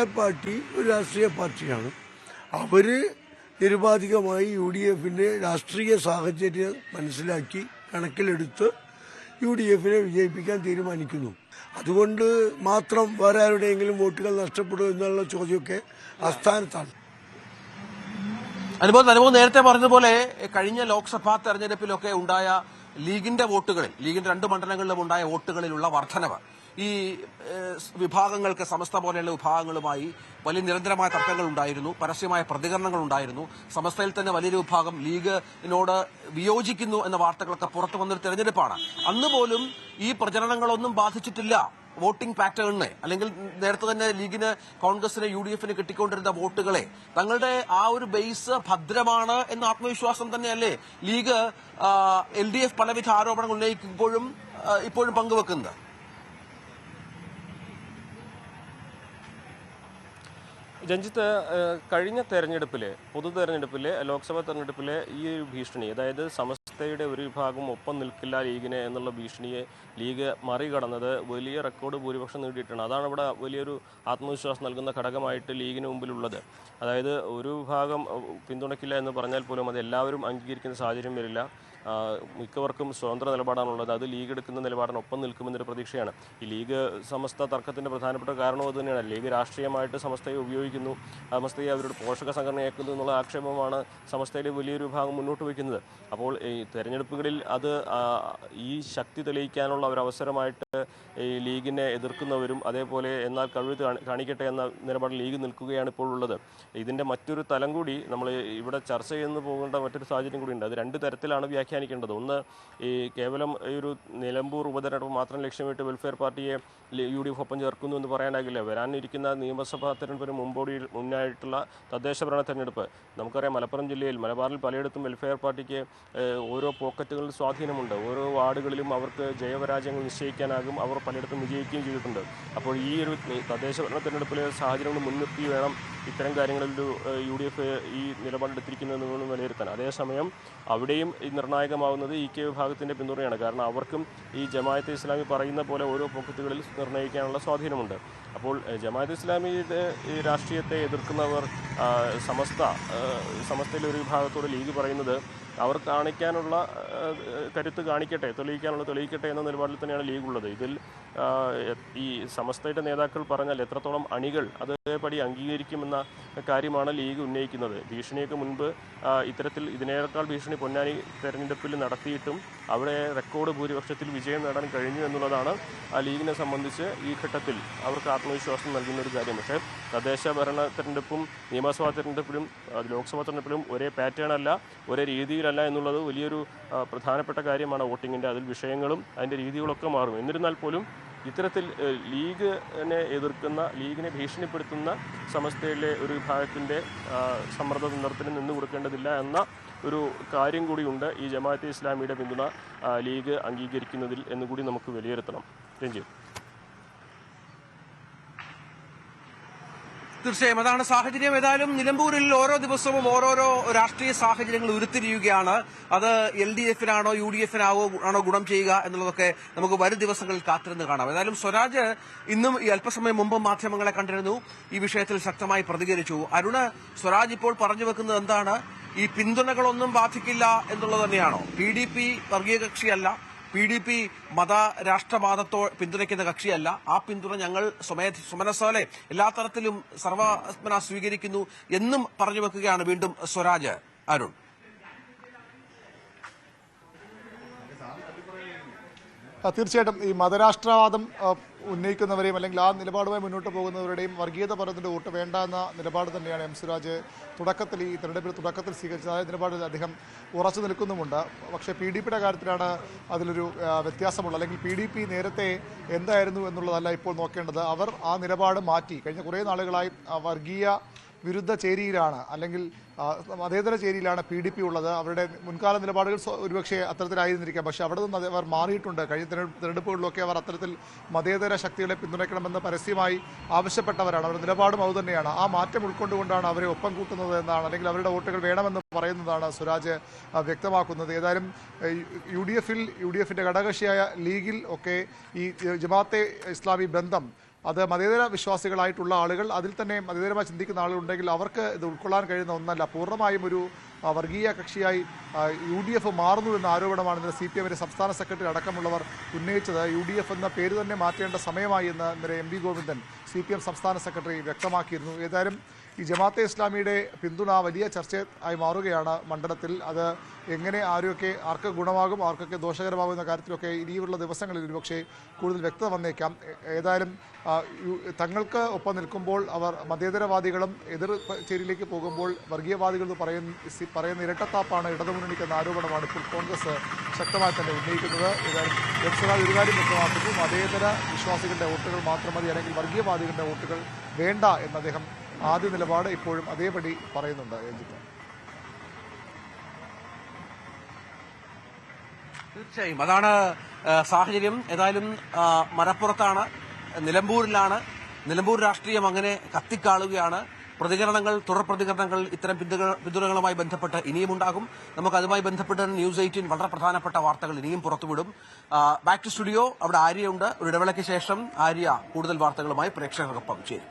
സർക്കാർ പാർട്ടി ഒരു രാഷ്ട്രീയ പാർട്ടിയാണ്. അവർ നിരുപാധികമായി UDFിൻ്റെ രാഷ്ട്രീയ സാഹചര്യം മനസ്സിലാക്കി കണക്കിലെടുത്ത് UDFിനെ വിജയിപ്പിക്കാൻ തീരുമാനിക്കുന്നു. അതുകൊണ്ട് മാത്രം വേറെ ആരുടെയെങ്കിലും വോട്ടുകൾ നഷ്ടപ്പെടും എന്നുള്ള ചോദ്യമൊക്കെ അസ്ഥാനത്താണ്. അനുഭവം നേരത്തെ പറഞ്ഞതുപോലെ കഴിഞ്ഞ ലോക്സഭാ തെരഞ്ഞെടുപ്പിലൊക്കെ ഉണ്ടായ ലീഗിന്റെ വോട്ടുകളിൽ, ലീഗിന്റെ 2 മണ്ഡലങ്ങളിലും ഉണ്ടായ വോട്ടുകളിലുള്ള വർധനവ് ഈ വിഭാഗങ്ങൾക്ക്, സമസ്ത പോലെയുള്ള വിഭാഗങ്ങളുമായി വലിയ നിരന്തരമായ തർക്കങ്ങൾ ഉണ്ടായിരുന്നു, പരസ്യമായ പ്രതികരണങ്ങൾ ഉണ്ടായിരുന്നു. സമസ്തയിൽ തന്നെ വലിയൊരു വിഭാഗം ലീഗിനോട് വിയോജിക്കുന്നു എന്ന വാർത്തകളൊക്കെ പുറത്തു വന്നൊരു തെരഞ്ഞെടുപ്പാണ്. അന്ന് പോലും ഈ പ്രചരണങ്ങളൊന്നും ബാധിച്ചിട്ടില്ല വോട്ടിംഗ് പാറ്റേണിനെ, അല്ലെങ്കിൽ നേരത്തെ തന്നെ ലീഗിന്, കോൺഗ്രസിന്, UDFിന് കിട്ടിക്കൊണ്ടിരുന്ന വോട്ടുകളെ. തങ്ങളുടെ ആ ഒരു ബേസ് ഭദ്രമാണ് എന്ന ആത്മവിശ്വാസം തന്നെയല്ലേ ലീഗ് LDF പലവിധ ആരോപണങ്ങൾ ഉന്നയിക്കുമ്പോഴും ഇപ്പോഴും പങ്കുവെക്കുന്നത്? രഞ്ജിത്ത്, കഴിഞ്ഞ തെരഞ്ഞെടുപ്പിലെ, പൊതു തെരഞ്ഞെടുപ്പിലെ, ലോക്സഭാ തെരഞ്ഞെടുപ്പിലെ ഈ ഒരു ഭീഷണി, അതായത് സമസ്തയുടെ ഒരു വിഭാഗം ഒപ്പം നിൽക്കില്ല ലീഗിനെ എന്നുള്ള ഭീഷണിയെ ലീഗ് മറികടന്നത് വലിയ റെക്കോർഡ് ഭൂരിപക്ഷം നേടിയിട്ടാണ്. അതാണ് ഇവിടെ വലിയൊരു ആത്മവിശ്വാസം നൽകുന്ന ഘടകമായിട്ട് ലീഗിന് മുമ്പിലുള്ളത്. അതായത് ഒരു വിഭാഗം പിന്തുണയ്ക്കില്ല എന്ന് പറഞ്ഞാൽ പോലും അത് എല്ലാവരും അംഗീകരിക്കുന്ന സാഹചര്യം വരില്ല. മിക്കവർക്കും സ്വതന്ത്ര നിലപാടാണുള്ളത്. അത് ലീഗ് എടുക്കുന്ന നിലപാടിനൊപ്പം നിൽക്കുമെന്നൊരു പ്രതീക്ഷയാണ്. ഈ ലീഗ് സമസ്ത തർക്കത്തിൻ്റെ പ്രധാനപ്പെട്ട കാരണം അത് തന്നെയാണ്. ലീഗ് രാഷ്ട്രീയമായിട്ട് സമസ്തയെ ഉപയോഗിക്കുന്നു, സമസ്തയെ അവരുടെ പോഷക സംഘടനയാക്കുന്നു എന്നുള്ള ആക്ഷേപമാണ് സമസ്തയുടെ വലിയൊരു വിഭാഗം മുന്നോട്ട് വയ്ക്കുന്നത്. അപ്പോൾ ഈ തെരഞ്ഞെടുപ്പുകളിൽ അത് ഈ ശക്തി തെളിയിക്കാനുള്ള ഒരവസരമായിട്ട് ഈ ലീഗിനെ എതിർക്കുന്നവരും അതേപോലെ എന്നാൽ കഴിവ് കാണിക്കട്ടെ എന്ന നിലപാടിൽ ലീഗ് നിൽക്കുകയാണ് ഇപ്പോൾ ഉള്ളത്. ഇതിൻ്റെ മറ്റൊരു തലം കൂടി നമ്മൾ ഇവിടെ ചർച്ച ചെയ്യുന്നു പോകേണ്ട മറ്റൊരു സാഹചര്യം കൂടിയുണ്ട്. അത് 2 തരത്തിലാണ് വ്യാഖ്യാനിക്കേണ്ടത്. ഒന്ന്, ഈ കേവലം ഈ ഒരു നിലമ്പൂർ ഉപതെരഞ്ഞെടുപ്പ് മാത്രം ലക്ഷ്യമിട്ട് വെൽഫെയർ പാർട്ടിയെ UDF ഒപ്പം ചേർക്കുന്നു എന്ന് പറയാനാകില്ല. വരാനിരിക്കുന്ന നിയമസഭാ തെരഞ്ഞെടുപ്പിന് മുന്നായിട്ടുള്ള തദ്ദേശ ഭരണ തെരഞ്ഞെടുപ്പ് നമുക്കറിയാം. മലപ്പുറം ജില്ലയിൽ, മലബാറിൽ പലയിടത്തും വെൽഫെയർ പാർട്ടിക്ക് ഓരോ പോക്കറ്റുകളിൽ സ്വാധീനമുണ്ട്. ഓരോ വാർഡുകളിലും അവർക്ക് ജയപരാജയങ്ങൾ നിശ്ചയിക്കാനാകും. അവർ പലയിടത്തും വിജയിക്കുകയും ചെയ്തിട്ടുണ്ട്. അപ്പോൾ ഈ ഒരു തദ്ദേശ ഭരണ തെരഞ്ഞെടുപ്പിലെ സാഹചര്യങ്ങൾ മുൻനിർത്തി വേണം ഇത്തരം കാര്യങ്ങളിൽ UDF ഈ നിലപാടെടുത്തിരിക്കുന്നതെന്ന് വിലയിരുത്താൻ. അതേസമയം അവിടെയും നിർണായകമാവുന്നത് EK വിഭാഗത്തിൻ്റെ പിന്തുണയാണ്. കാരണം അവർക്കും ഈ ജമാഅത്തെ ഇസ്ലാമി പറയുന്ന പോലെ ഓരോ പോക്കറ്റുകളിൽ നിർണ്ണയിക്കാനുള്ള സ്വാധീനമുണ്ട്. അപ്പോൾ ജമാഅത്തെ ഇസ്ലാമിയുടെ ഈ രാഷ്ട്രീയത്തെ എതിർക്കുന്നവർ സമസ്തയിലെ ഒരു വിഭാഗത്തോട് ലീഗ് പറയുന്നത് അവർ കാണിക്കാനുള്ള കരുത്ത് കാണിക്കട്ടെ, തെളിയിക്കട്ടെ എന്ന നിലപാടിൽ തന്നെയാണ് ലീഗ് ഉള്ളത്. ഇതിൽ ഈ സമസ്തയുടെ നേതാക്കൾ പറഞ്ഞാൽ എത്രത്തോളം അണികൾ അതേപടി അംഗീകരിക്കുമെന്ന കാര്യമാണ് ലീഗ് ഉന്നയിക്കുന്നത്. ഭീഷണിയൊക്കെ മുൻപ് ഇത്തരത്തിൽ ഇതിനേക്കാൾ ഭീഷണി പൊന്നാനി തെരഞ്ഞെടുപ്പിൽ നടത്തിയിട്ടും അവിടെ റെക്കോർഡ് ഭൂരിപക്ഷത്തിൽ വിജയം നേടാൻ കഴിഞ്ഞു എന്നുള്ളതാണ് ആ ലീഗിനെ സംബന്ധിച്ച് ഈ ഘട്ടത്തിൽ അവർക്ക് ആത്മവിശ്വാസം നൽകുന്ന ഒരു കാര്യം. പക്ഷേ തദ്ദേശ ഭരണ തെരഞ്ഞെടുപ്പും നിയമസഭാ തെരഞ്ഞെടുപ്പിലും ലോക്സഭാ തെരഞ്ഞെടുപ്പിലും ഒരേ പാറ്റേൺ അല്ല, ഒരേ രീതിയിലല്ല എന്നുള്ളത് വലിയൊരു പ്രധാനപ്പെട്ട കാര്യമാണ് വോട്ടിങ്ങിൻ്റെ. അതിൽ വിഷയങ്ങളും അതിൻ്റെ രീതികളൊക്കെ മാറും. എന്നിരുന്നാൽ പോലും ഇത്തരത്തിൽ ലീഗിനെ എതിർക്കുന്ന, ലീഗിനെ ഭീഷണിപ്പെടുത്തുന്ന സമസ്തയിലെ ഒരു വിഭാഗത്തിൻ്റെ സമ്മർദ്ദ തന്ത്രത്തിന് നിന്ന് കൊടുക്കേണ്ടതില്ല എന്ന ഒരു കാര്യം കൂടിയുണ്ട് ഈ ജമാഅത്തെ ഇസ്ലാമിയുടെ പിന്തുണ ലീഗ് അംഗീകരിക്കുന്നതിൽ എന്നുകൂടി നമുക്ക് വിലയിരുത്തണം. രഞ്ജിത്ത്, തീർച്ചയായും അതാണ് സാഹചര്യം. ഏതായാലും നിലമ്പൂരിൽ ഓരോ ദിവസവും ഓരോരോ രാഷ്ട്രീയ സാഹചര്യങ്ങൾ ഉരുത്തിരിയുകയാണ്. അത് LDFിനാണോ UDFിനാണോ ഗുണം ചെയ്യുക എന്നുള്ളതൊക്കെ നമുക്ക് വരും ദിവസങ്ങളിൽ കാത്തിരുന്ന് കാണാം. ഏതായാലും സ്വരാജ് ഇന്നും ഈ അല്പസമയം മുമ്പ് മാധ്യമങ്ങളെ കണ്ടിരുന്നു, ഈ വിഷയത്തിൽ ശക്തമായി പ്രതികരിച്ചു. അരുണ്, സ്വരാജ് ഇപ്പോൾ പറഞ്ഞു വെക്കുന്നത് എന്താണ്? ഈ പിന്തുണകളൊന്നും ബാധിക്കില്ല എന്നുള്ളത് തന്നെയാണോ? PDP വർഗീയ കക്ഷിയല്ല, PDP രാഷ്ട്രവാദത്തോ പിന്തുണയ്ക്കുന്ന കക്ഷിയല്ല. ആ പിന്തുണ ഞങ്ങൾ സുമനസ്സോലെ എല്ലാ തരത്തിലും സർവ്വസ്മന സ്വീകരിക്കുന്നു എന്നും പറഞ്ഞു വെക്കുകയാണ് വീണ്ടും സ്വരാജ്. അരുൺ, തീർച്ചയായിട്ടും ഈ മതരാഷ്ട്രവാദം ഉന്നയിക്കുന്നവരെയും അല്ലെങ്കിൽ ആ നിലപാടുമായി മുന്നോട്ട് പോകുന്നവരുടെയും വർഗീയത പറയുന്നതിൻ്റെ വോട്ട് വേണ്ട എന്ന നിലപാട് തന്നെയാണ് സ്വരാജ് തുടക്കത്തിൽ, ഈ തെരഞ്ഞെടുപ്പിൽ തുടക്കത്തിൽ സ്വീകരിച്ചത്. ആ നിലപാടിൽ അദ്ദേഹം ഉറച്ചു നിൽക്കുന്നുമുണ്ട്. പക്ഷേ PDPയുടെ കാര്യത്തിലാണ് അതിലൊരു വ്യത്യാസമുള്ളത്. അല്ലെങ്കിൽ PDP നേരത്തെ എന്തായിരുന്നു എന്നുള്ളതല്ല ഇപ്പോൾ നോക്കേണ്ടത്. അവർ ആ നിലപാട് മാറ്റി. കഴിഞ്ഞ കുറേ നാളുകളായി വർഗീയ വിരുദ്ധ ചേരിയിലാണ്, അല്ലെങ്കിൽ മതേതര ചേരിയിലാണ് PDP ഉള്ളത്. അവരുടെ മുൻകാല നിലപാടുകൾ ഒരുപക്ഷെ അത്തരത്തിലായിരുന്നിരിക്കാം. പക്ഷേ അവിടെ നിന്ന് അവർ മാറിയിട്ടുണ്ട്. കഴിഞ്ഞ തെരഞ്ഞെടുപ്പുകളിലൊക്കെ അവർ അത്തരത്തിൽ മതേതര ശക്തികളെ പിന്തുണയ്ക്കണമെന്ന് പരസ്യമായി ആവശ്യപ്പെട്ടവരാണ്. അവരുടെ നിലപാടും അതുതന്നെയാണ്. ആ മാറ്റം ഉൾക്കൊണ്ടുകൊണ്ടാണ് അവരെ ഒപ്പം കൂട്ടുന്നത് എന്നാണ്, അല്ലെങ്കിൽ അവരുടെ വോട്ടുകൾ വേണമെന്ന് പറയുന്നതാണ് സ്വരാജ് വ്യക്തമാക്കുന്നത്. ഏതായാലും UDFിൻ്റെ ഘടകകക്ഷിയായ ലീഗിൽ ഒക്കെ ഈ ജമാഅത്തെ ഇസ്ലാമി ബന്ധം അത് മതേതര വിശ്വാസികളായിട്ടുള്ള ആളുകൾ, അതിൽ തന്നെ മതേതരമായി ചിന്തിക്കുന്ന ആളുകളുണ്ടെങ്കിൽ അവർക്ക് ഇത് ഉൾക്കൊള്ളാൻ കഴിയുന്ന ഒന്നല്ല. പൂർണ്ണമായും ഒരു വർഗീയ കക്ഷിയായി UDF മാറുന്നു എന്ന ആരോപണമാണ് ഇന്നലെ CPM സംസ്ഥാന സെക്രട്ടറി അടക്കമുള്ളവർ ഉന്നയിച്ചത്. UDF എന്ന പേര് തന്നെ മാറ്റേണ്ട സമയമായി എന്ന് ഇന്നലെ MV ഗോവിന്ദൻ CPM സംസ്ഥാന സെക്രട്ടറി വ്യക്തമാക്കിയിരുന്നു. ഏതായാലും ഈ ജമാഅത്തെ ഇസ്ലാമിയുടെ പിന്തുണ വലിയ ചർച്ചയായി മാറുകയാണ് മണ്ഡലത്തിൽ. അത് എങ്ങനെ ആർക്ക് ഗുണമാകും, ആർക്കൊക്കെ ദോഷകരമാകും എന്ന കാര്യത്തിലൊക്കെ ഇനിയുള്ള ദിവസങ്ങളിൽ ഒരുപക്ഷെ കൂടുതൽ വ്യക്തത വന്നേക്കാം. ഏതായാലും തങ്ങൾക്ക് ഒപ്പം നിൽക്കുമ്പോൾ അവർ മതേതരവാദികളും എതിർ ചേരിയിലേക്ക് പോകുമ്പോൾ വർഗീയവാദികൾ പറയുന്ന ഇരട്ടത്താപ്പാണ് ഇടതുമുന്നണിക്കെന്ന ആരോപണമാണ് ഇപ്പോൾ കോൺഗ്രസ് ശക്തമായി തന്നെ ഉന്നയിക്കുന്നത്. ഏതായാലും വ്യക്തമായി ഒരു കാര്യം വ്യക്തമാക്കുന്നു, മതേതര വിശ്വാസികളുടെ വോട്ടുകൾ മാത്രം മതി, അല്ലെങ്കിൽ വർഗീയവാദികളുടെ വോട്ടുകൾ വേണ്ട എന്ന് അദ്ദേഹം ആദ്യ നിലപാട് ഇപ്പോഴും അതേപടി പറയുന്നുണ്ട്. രഞ്ജിത്ത്, തീർച്ചയായും അതാണ് സാഹചര്യം. ഏതായാലും മലപ്പുറത്താണ്, നിലമ്പൂരിലാണ്. നിലമ്പൂർ രാഷ്ട്രീയം അങ്ങനെ കത്തിക്കാളുകയാണ്. തുടർ പ്രതികരണങ്ങൾ ഇത്തരം പിന്തുണകളുമായി ബന്ധപ്പെട്ട് ഇനിയും ഉണ്ടാകും. നമുക്ക് അതുമായി ബന്ധപ്പെട്ട് News 18 വളരെ പ്രധാനപ്പെട്ട വാർത്തകൾ ഇനിയും പുറത്തുവിടും. ബാക്ക് ടു സ്റ്റുഡിയോ, അവിടെ ആര്യയുണ്ട്. ഒരു ഇടവേളയ്ക്ക് ശേഷം ആര്യ കൂടുതൽ വാർത്തകളുമായി പ്രേക്ഷകർക്കൊപ്പം ചേരും.